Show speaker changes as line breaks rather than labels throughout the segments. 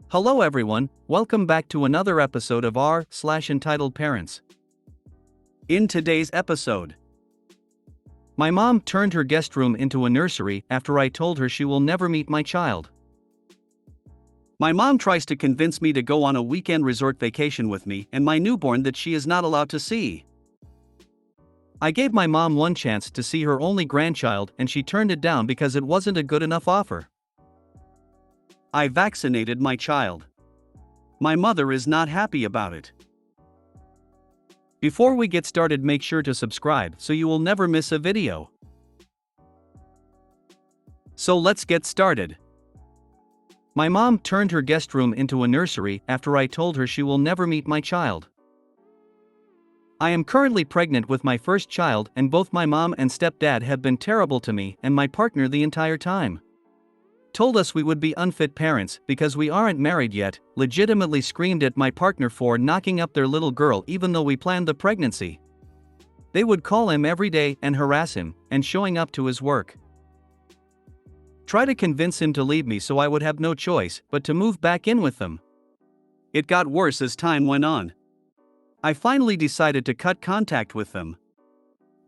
Hello everyone, welcome back to another episode of r/Entitled Parents. In today's episode, my mom turned her guest room into a nursery after I told her she will never meet my child. My mom tries to convince me to go on a weekend resort vacation with me and my newborn that she is not allowed to see. I gave my mom one chance to see her only grandchild and she turned it down because it wasn't a good enough offer. I vaccinated my child. My mother is not happy about it. Before we get started, make sure to subscribe so you will never miss a video. So let's get started. My mom turned her guest room into a nursery after I told her she will never meet my child. I am currently pregnant with my first child and both my mom and stepdad have been terrible to me and my partner the entire time. Told us we would be unfit parents because we aren't married yet, legitimately screamed at my partner for knocking up their little girl even though we planned the pregnancy. They would call him every day and harass him, and showing up to his work. Try to convince him to leave me so I would have no choice but to move back in with them. It got worse as time went on. I finally decided to cut contact with them.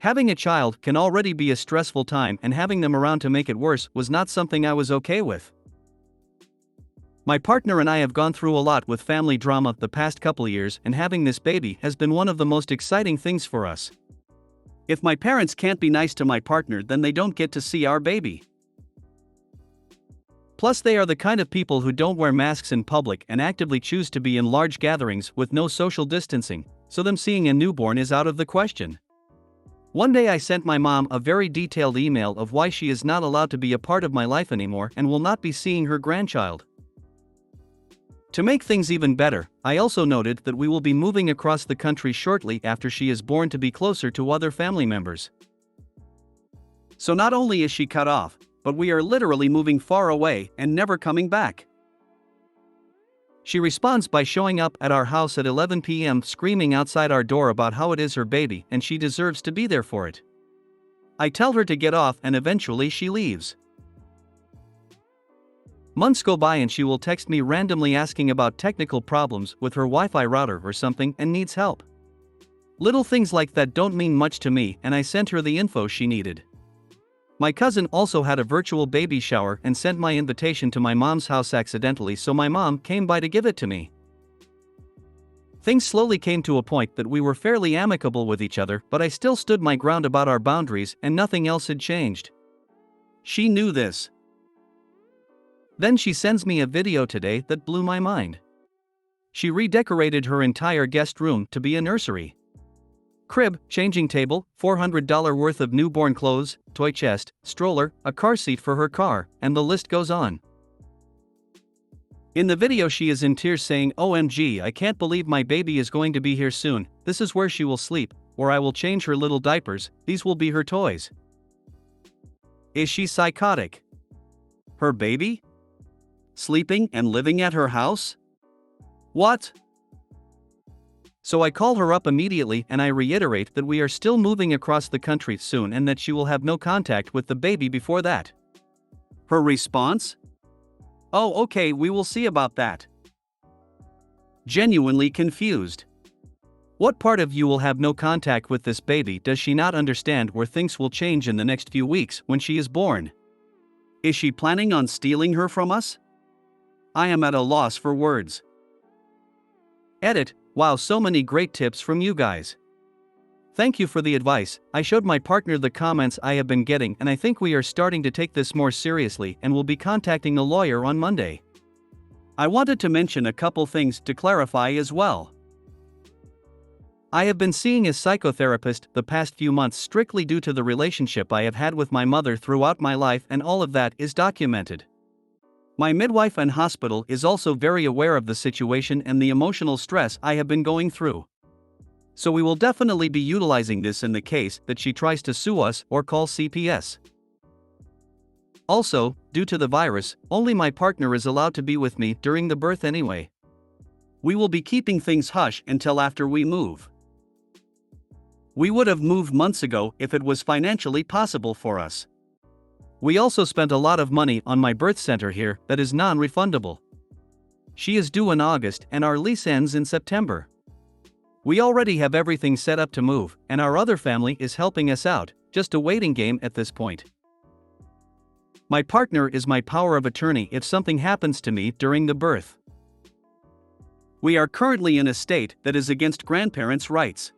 Having a child can already be a stressful time and having them around to make it worse was not something I was okay with. My partner and I have gone through a lot with family drama the past couple years and having this baby has been one of the most exciting things for us. If my parents can't be nice to my partner, then they don't get to see our baby. Plus they are the kind of people who don't wear masks in public and actively choose to be in large gatherings with no social distancing, so them seeing a newborn is out of the question. One day I sent my mom a very detailed email of why she is not allowed to be a part of my life anymore and will not be seeing her grandchild. To make things even better, I also noted that we will be moving across the country shortly after she is born to be closer to other family members. So not only is she cut off, but we are literally moving far away and never coming back. She responds by showing up at our house at 11 p.m. screaming outside our door about how it is her baby and she deserves to be there for it. I tell her to get off and eventually she leaves. Months go by and she will text me randomly asking about technical problems with her Wi-Fi router or something and needs help. Little things like that don't mean much to me and I sent her the info she needed. My cousin also had a virtual baby shower and sent my invitation to my mom's house accidentally, so my mom came by to give it to me. Things slowly came to a point that we were fairly amicable with each other, but I still stood my ground about our boundaries and nothing else had changed. She knew this. Then she sends me a video today that blew my mind. She redecorated her entire guest room to be a nursery. Crib, changing table, $400 worth of newborn clothes, toy chest, stroller, a car seat for her car, and the list goes on. In the video she is in tears saying, "OMG, I can't believe my baby is going to be here soon, this is where she will sleep, where I will change her little diapers, these will be her toys." Is she psychotic? Her baby? Sleeping and living at her house? What? So I call her up immediately and I reiterate that we are still moving across the country soon and that she will have no contact with the baby before that. Her response? "Oh, okay, we will see about that." Genuinely confused. What part of "you will have no contact with this baby" does she not understand where things will change in the next few weeks when she is born? Is she planning on stealing her from us? I am at a loss for words. Edit. Wow, so many great tips from you guys. Thank you for the advice. I showed my partner the comments I have been getting and I think we are starting to take this more seriously and will be contacting a lawyer on Monday. I wanted to mention a couple things to clarify as well. I have been seeing a psychotherapist the past few months strictly due to the relationship I have had with my mother throughout my life and all of that is documented. My midwife and hospital is also very aware of the situation and the emotional stress I have been going through. So we will definitely be utilizing this in the case that she tries to sue us or call CPS. Also, due to the virus, only my partner is allowed to be with me during the birth anyway. We will be keeping things hush until after we move. We would have moved months ago if it was financially possible for us. We also spent a lot of money on my birth center here that is non-refundable. She is due in August and our lease ends in September. We already have everything set up to move, and our other family is helping us out, just a waiting game at this point. My partner is my power of attorney if something happens to me during the birth. We are currently in a state that is against grandparents' rights.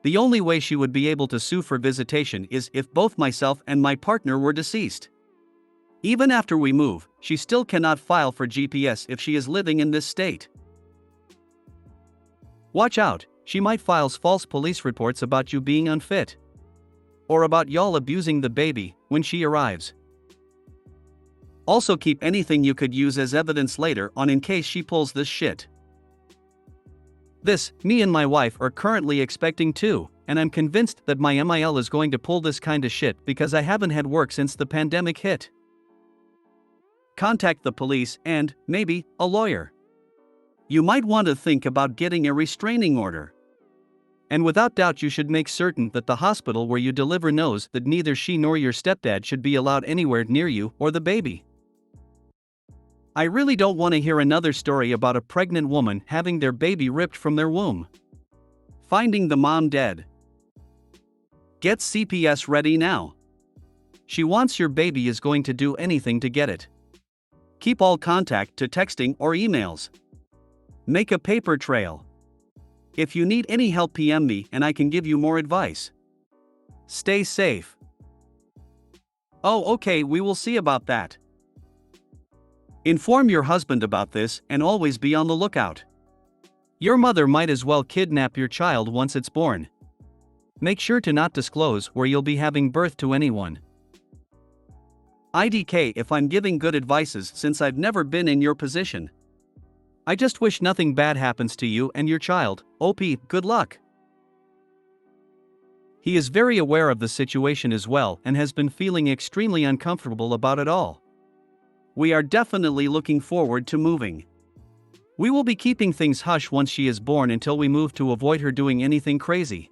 The only way she would be able to sue for visitation is if both myself and my partner were deceased. Even after we move, she still cannot file for GPS if she is living in this state. Watch out, she might file false police reports about you being unfit. Or about y'all abusing the baby when she arrives. Also keep anything you could use as evidence later on in case she pulls this shit. Me and my wife are currently expecting too, and I'm convinced that my MIL is going to pull this kinda shit because I haven't had work since the pandemic hit. Contact the police and, maybe, a lawyer. You might want to think about getting a restraining order. And without doubt you should make certain that the hospital where you deliver knows that neither she nor your stepdad should be allowed anywhere near you or the baby. I really don't want to hear another story about a pregnant woman having their baby ripped from their womb. Finding the mom dead. Get CPS ready now. She wants your baby is going to do anything to get it. Keep all contact to texting or emails. Make a paper trail. If you need any help, PM me and I can give you more advice. Stay safe. Oh, okay, we will see about that. Inform your husband about this and always be on the lookout. Your mother might as well kidnap your child once it's born. Make sure to not disclose where you'll be having birth to anyone. IDK if I'm giving good advices since I've never been in your position. I just wish nothing bad happens to you and your child. OP, good luck. He is very aware of the situation as well and has been feeling extremely uncomfortable about it all. We are definitely looking forward to moving. We will be keeping things hush once she is born until we move to avoid her doing anything crazy.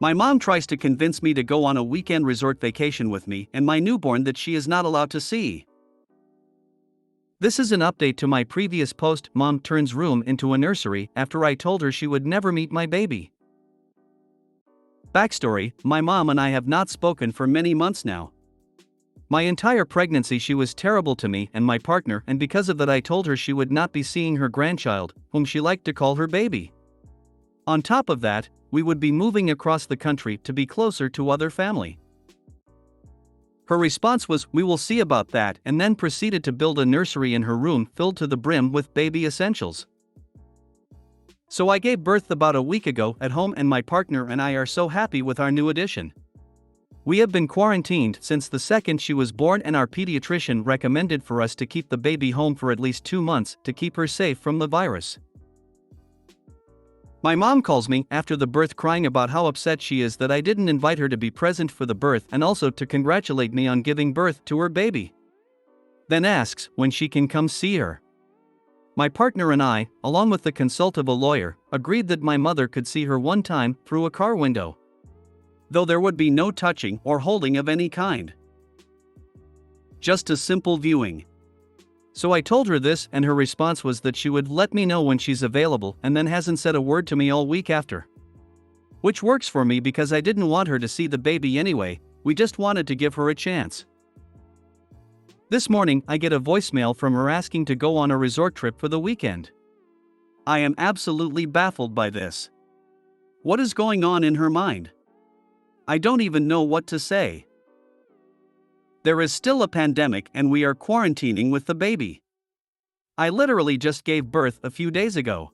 My mom tries to convince me to go on a weekend resort vacation with me and my newborn that she is not allowed to see. This is an update to my previous post. Mom turns room into a nursery after I told her she would never meet my baby. Backstory: my mom and I have not spoken for many months now. My entire pregnancy she was terrible to me and my partner, and because of that I told her she would not be seeing her grandchild, whom she liked to call her baby. On top of that, we would be moving across the country to be closer to other family. Her response was, "We will see about that," and then proceeded to build a nursery in her room filled to the brim with baby essentials. So I gave birth about a week ago at home and my partner and I are so happy with our new addition. We have been quarantined since the second she was born and our pediatrician recommended for us to keep the baby home for at least 2 months to keep her safe from the virus. My mom calls me after the birth crying about how upset she is that I didn't invite her to be present for the birth and also to congratulate me on giving birth to her baby. Then asks when she can come see her. My partner and I, along with the consult of a lawyer, agreed that my mother could see her one time through a car window. Though there would be no touching or holding of any kind. Just a simple viewing. So I told her this and her response was that she would let me know when she's available and then hasn't said a word to me all week after. Which works for me because I didn't want her to see the baby anyway, we just wanted to give her a chance. This morning I get a voicemail from her asking to go on a resort trip for the weekend. I am absolutely baffled by this. What is going on in her mind? I don't even know what to say. There is still a pandemic and we are quarantining with the baby. I literally just gave birth a few days ago.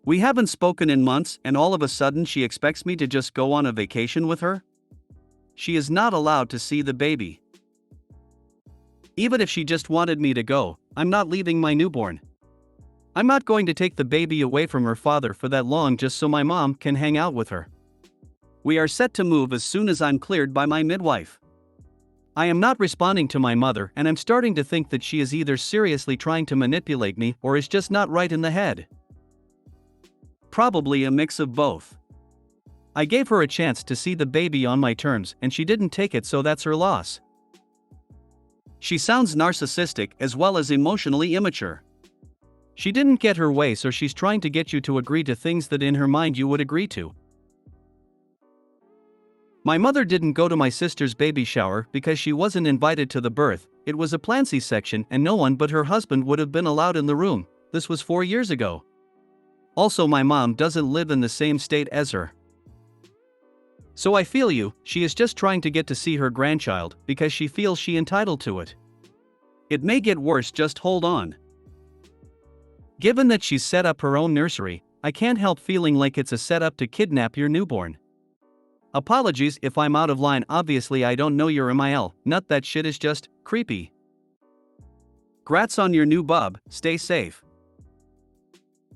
We haven't spoken in months and all of a sudden she expects me to just go on a vacation with her? She is not allowed to see the baby. Even if she just wanted me to go, I'm not leaving my newborn. I'm not going to take the baby away from her father for that long just so my mom can hang out with her. We are set to move as soon as I'm cleared by my midwife. I am not responding to my mother and I'm starting to think that she is either seriously trying to manipulate me or is just not right in the head. Probably a mix of both. I gave her a chance to see the baby on my terms and she didn't take it, so that's her loss. She sounds narcissistic as well as emotionally immature. She didn't get her way, so she's trying to get you to agree to things that in her mind you would agree to. My mother didn't go to my sister's baby shower because she wasn't invited to the birth. It was a planned C-section and no one but her husband would have been allowed in the room. This was 4 years ago. Also, my mom doesn't live in the same state as her. So I feel you, she is just trying to get to see her grandchild because she feels she's entitled to it. It may get worse, just hold on. Given that she's set up her own nursery, I can't help feeling like it's a setup to kidnap your newborn. Apologies if I'm out of line, obviously I don't know your MIL, nut, that shit is just creepy. Grats on your new bub, stay safe.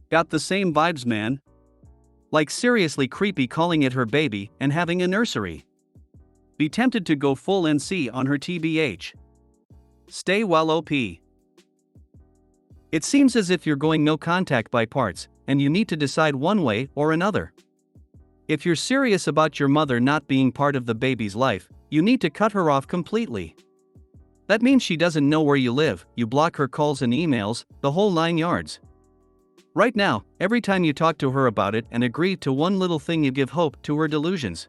Got the same vibes, man. Like seriously creepy calling it her baby and having a nursery. Be tempted to go full NC on her TBH. Stay well OP. It seems as if you're going no contact by parts, and you need to decide one way or another. If you're serious about your mother not being part of the baby's life, you need to cut her off completely. That means she doesn't know where you live, you block her calls and emails, the whole 9 yards. Right now, every time you talk to her about it and agree to one little thing, you give hope to her delusions.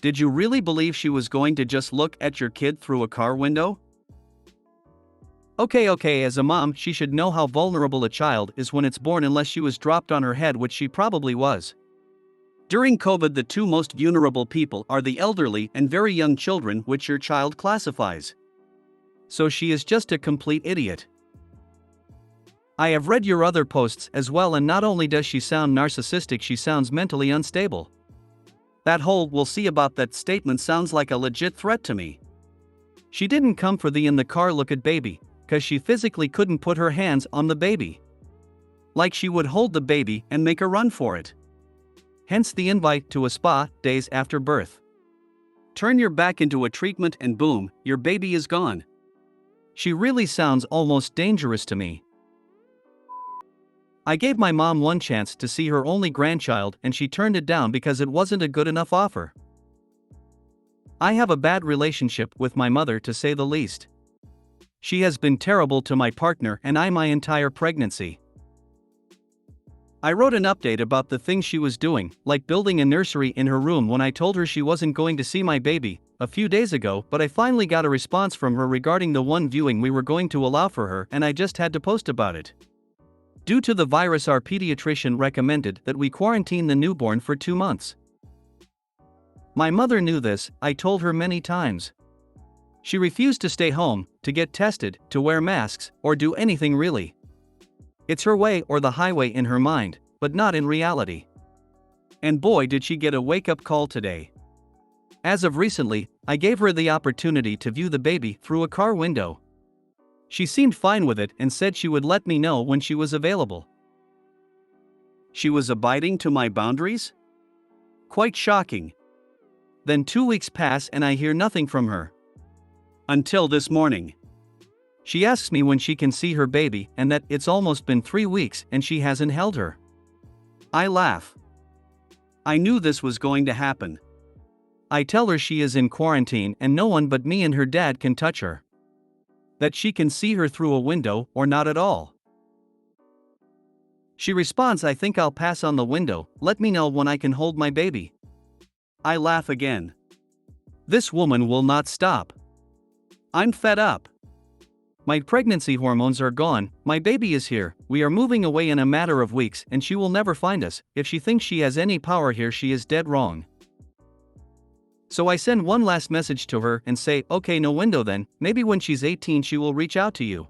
Did you really believe she was going to just look at your kid through a car window? Okay, as a mom, she should know how vulnerable a child is when it's born, unless she was dropped on her head, which she probably was. During COVID, the two most vulnerable people are the elderly and very young children, which your child classifies. So she is just a complete idiot. I have read your other posts as well, and not only does she sound narcissistic, she sounds mentally unstable. That whole "we'll see about that" statement sounds like a legit threat to me. She didn't come for the "in the car look at baby," cause she physically couldn't put her hands on the baby. Like she would hold the baby and make a run for it. Hence the invite to a spa days after birth. Turn your back into a treatment and boom, your baby is gone. She really sounds almost dangerous to me. I gave my mom one chance to see her only grandchild and she turned it down because it wasn't a good enough offer. I have a bad relationship with my mother, to say the least. She has been terrible to my partner and I my entire pregnancy. I wrote an update about the things she was doing, like building a nursery in her room, when I told her she wasn't going to see my baby, a few days ago, but I finally got a response from her regarding the one viewing we were going to allow for her, and I just had to post about it. Due to the virus, our pediatrician recommended that we quarantine the newborn for 2 months. My mother knew this, I told her many times. She refused to stay home, to get tested, to wear masks, or do anything really. It's her way or the highway in her mind, but not in reality. And boy, did she get a wake-up call today. As of recently, I gave her the opportunity to view the baby through a car window. She seemed fine with it and said she would let me know when she was available. She was abiding to my boundaries? Quite shocking. Then 2 weeks pass and I hear nothing from her. Until this morning. She asks me when she can see her baby and that it's almost been 3 weeks and she hasn't held her. I laugh. I knew this was going to happen. I tell her she is in quarantine and no one but me and her dad can touch her. That she can see her through a window or not at all. She responds, "I think I'll pass on the window, let me know when I can hold my baby." I laugh again. This woman will not stop. I'm fed up. My pregnancy hormones are gone, my baby is here, we are moving away in a matter of weeks and she will never find us. If she thinks she has any power here, she is dead wrong. So I send one last message to her and say, okay, no window then, maybe when she's 18 she will reach out to you.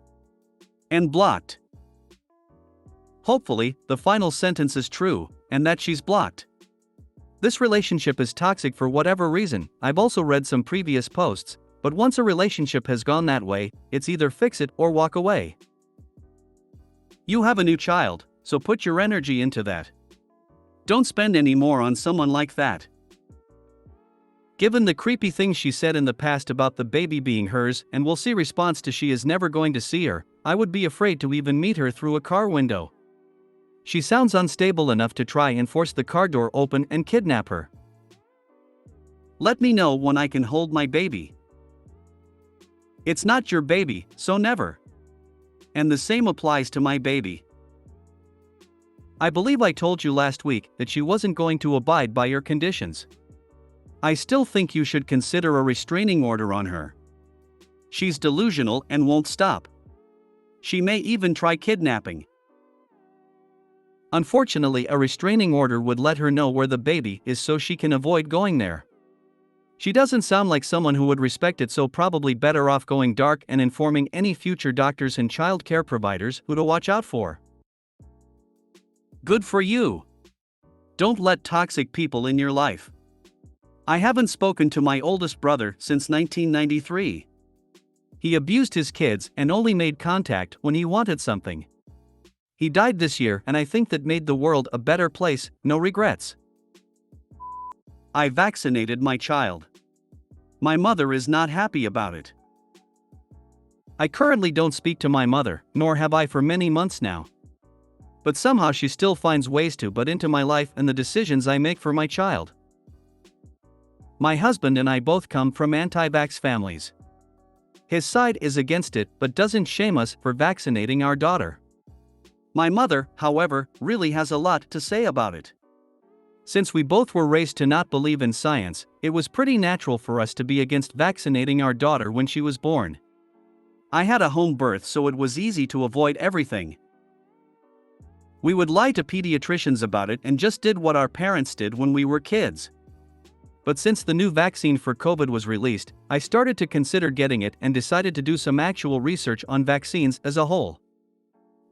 And blocked. Hopefully, the final sentence is true, and that she's blocked. This relationship is toxic for whatever reason. I've also read some previous posts, but once a relationship has gone that way, it's either fix it or walk away. You have a new child, so put your energy into that. Don't spend any more on someone like that. Given the creepy things she said in the past about the baby being hers and we'll see response to she is never going to see her, I would be afraid to even meet her through a car window. She sounds unstable enough to try and force the car door open and kidnap her. Let me know when I can hold my baby. It's not your baby, so never. And the same applies to my baby. I believe I told you last week that she wasn't going to abide by your conditions. I still think you should consider a restraining order on her. She's delusional and won't stop. She may even try kidnapping. Unfortunately, a restraining order would let her know where the baby is so she can avoid going there. She doesn't sound like someone who would respect it, so probably better off going dark and informing any future doctors and child care providers who to watch out for. Good for you. Don't let toxic people in your life. I haven't spoken to my oldest brother since 1993. He abused his kids and only made contact when he wanted something. He died this year, and I think that made the world a better place. No regrets. I vaccinated my child. My mother is not happy about it. I currently don't speak to my mother, nor have I for many months now. But somehow she still finds ways to butt into my life and the decisions I make for my child. My husband and I both come from anti-vax families. His side is against it but doesn't shame us for vaccinating our daughter. My mother, however, really has a lot to say about it. Since we both were raised to not believe in science, it was pretty natural for us to be against vaccinating our daughter when she was born. I had a home birth, so it was easy to avoid everything. We would lie to pediatricians about it and just did what our parents did when we were kids. But since the new vaccine for COVID was released, I started to consider getting it and decided to do some actual research on vaccines as a whole.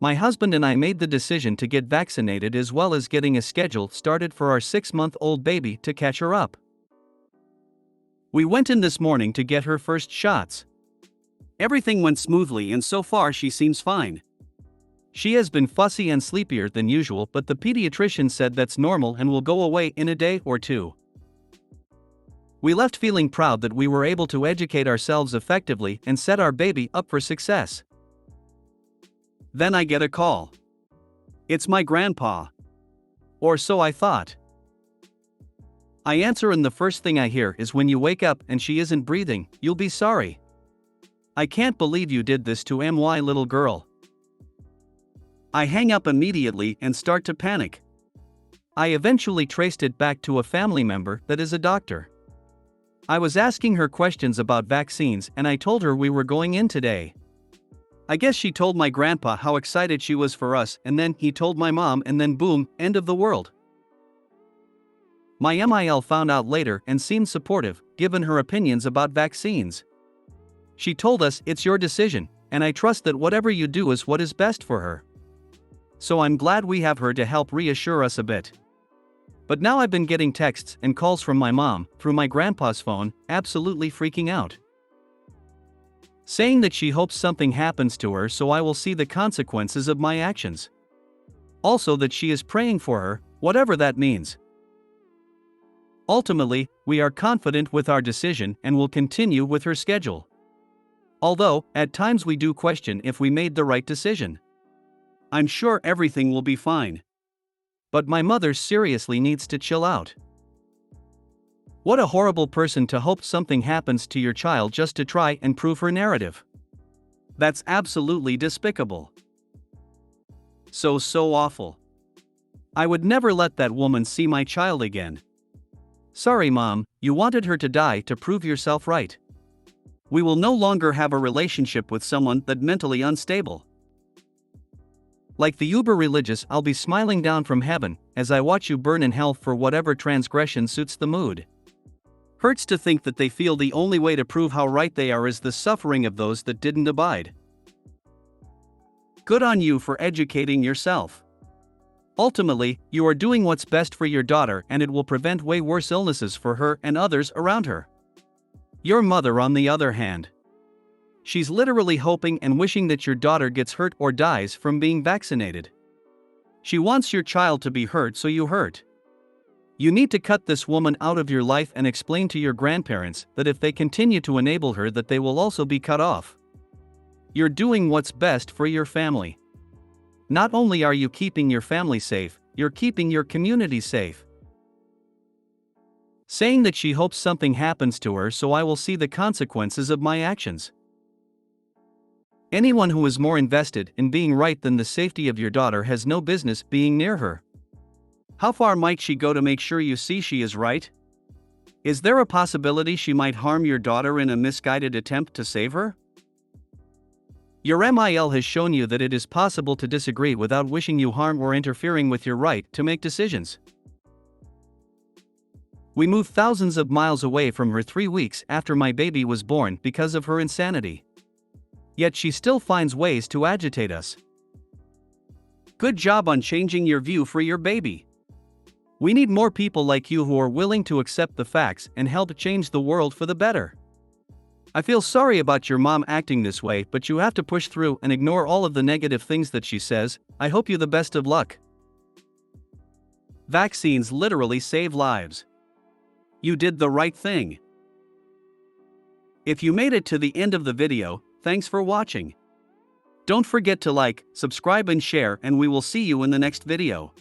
My husband and I made the decision to get vaccinated, as well as getting a schedule started for our 6-month-old baby to catch her up. We went in this morning to get her first shots. Everything went smoothly and so far she seems fine. She has been fussy and sleepier than usual, but the pediatrician said that's normal and will go away in a day or two. We left feeling proud that we were able to educate ourselves effectively and set our baby up for success. Then I get a call. It's my grandpa. Or so I thought. I answer, and the first thing I hear is, "When you wake up and she isn't breathing, you'll be sorry. I can't believe you did this to my little girl." I hang up immediately and start to panic. I eventually traced it back to a family member that is a doctor. I was asking her questions about vaccines and I told her we were going in today. I guess she told my grandpa how excited she was for us, and then he told my mom, and then boom, end of the world. My MIL found out later and seemed supportive, given her opinions about vaccines. She told us, "It's your decision, and I trust that whatever you do is what is best for her." So I'm glad we have her to help reassure us a bit. But now I've been getting texts and calls from my mom, through my grandpa's phone, absolutely freaking out. Saying that she hopes something happens to her so I will see the consequences of my actions. Also that she is praying for her, whatever that means. Ultimately, we are confident with our decision and will continue with her schedule. Although, at times we do question if we made the right decision. I'm sure everything will be fine. But my mother seriously needs to chill out. What a horrible person to hope something happens to your child just to try and prove her narrative. That's absolutely despicable. So awful. I would never let that woman see my child again. Sorry, Mom, you wanted her to die to prove yourself right. We will no longer have a relationship with someone that mentally unstable. Like the uber religious, I'll be smiling down from heaven as I watch you burn in hell for whatever transgression suits the mood. Hurts to think that they feel the only way to prove how right they are is the suffering of those that didn't abide. Good on you for educating yourself. Ultimately, you are doing what's best for your daughter, and it will prevent way worse illnesses for her and others around her. Your mother, on the other hand, she's literally hoping and wishing that your daughter gets hurt or dies from being vaccinated. She wants your child to be hurt, so you hurt. You need to cut this woman out of your life and explain to your grandparents that if they continue to enable her, that they will also be cut off. You're doing what's best for your family. Not only are you keeping your family safe, you're keeping your community safe. Saying that she hopes something happens to her so I will see the consequences of my actions. Anyone who is more invested in being right than the safety of your daughter has no business being near her. How far might she go to make sure you see she is right? Is there a possibility she might harm your daughter in a misguided attempt to save her? Your MIL has shown you that it is possible to disagree without wishing you harm or interfering with your right to make decisions. We moved thousands of miles away from her 3 weeks after my baby was born because of her insanity. Yet she still finds ways to agitate us. Good job on changing your view for your baby. We need more people like you who are willing to accept the facts and help change the world for the better. I feel sorry about your mom acting this way, but you have to push through and ignore all of the negative things that she says. I hope you the best of luck. Vaccines literally save lives. You did the right thing. If you made it to the end of the video, thanks for watching. Don't forget to like, subscribe and share, and we will see you in the next video.